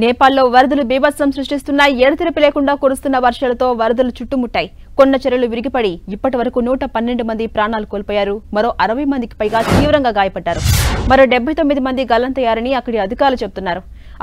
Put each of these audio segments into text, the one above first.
నేపాల్లో వరదలు బీభత్సం సృష్టిస్తున్న ఎడతెరిపి లేకుండా కురుస్తున్న వర్షాలతో వరదలు చుట్టుముట్టాయి. కొండ చెరువులు విరిగిపడి ఇప్పటి వరకు 112 మంది ప్రాణాలు కోల్పోయారు. మరో 60 మందికి పైగా తీవ్రంగా గాయపడ్డారు. మరో 79 మంది గల్లంతయ్యారని అక్కడి అధికారులు చెబుతున్నారు.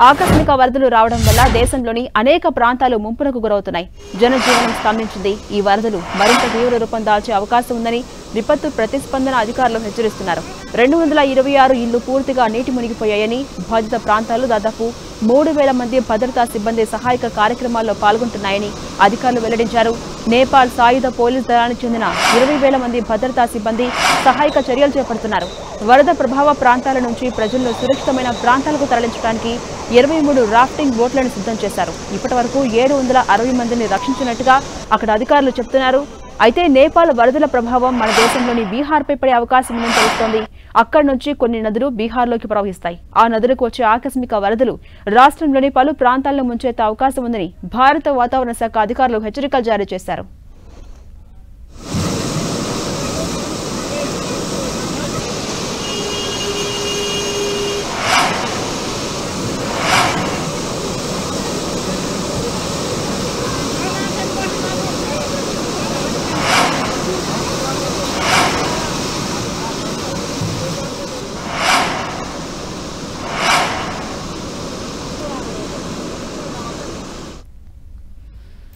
ఆకస్మిక వరదలు రావడం వల్ల దేశంలోని అనేక ప్రాంతాలు ముంపునకు గురవుతున్నాయి. జనజీవనం స్తంభించింది. ఈ వరదలు మరింత తీవ్ర రూపం దాల్చే అవకాశం ఉందని విపత్తు ప్రతిస్పందన అధికారులు హెచ్చరిస్తున్నారు. 226 ఇళ్లు పూర్తిగా నీటి మునిగిపోయాయని, బాధిత ప్రాంతాలు దాదాపు 3000 మంది భద్రతా సిబ్బంది సహాయక కార్యక్రమాల్లో పాల్గొంటున్నాయని అధికారులు వెల్లడించారు. నేపాల్ సాయుధ పోలీస్ దళానికి చెందిన 20,000 మంది భద్రతా సిబ్బంది సహాయక చర్యలు చేపడుతున్నారు. వరద ప్రభావ ప్రాంతాల నుంచి ప్రజలను సురక్షితమైన ప్రాంతాలకు తరలించడానికి 23 రాఫ్టింగ్ బోట్లను సిద్ధం చేశారు. ఇప్పటి వరకు 760 మందిని రక్షించినట్టుగా అక్కడ అధికారులు చెబుతున్నారు. అయితే నేపాల్ వరదల ప్రభావం మన దేశంలోని బీహార్పై పడే అవకాశం ఉందని తెలుస్తోంది. అక్కడి నుంచి కొన్ని నదులు బీహార్లోకి ప్రవహిస్తాయి. ఆ నదులకు వచ్చే ఆకస్మిక వరదలు రాష్ట్రంలోని పలు ప్రాంతాలను ముంచెత్తే అవకాశం ఉందని భారత వాతావరణ శాఖ అధికారులు హెచ్చరికలు జారీ చేశారు.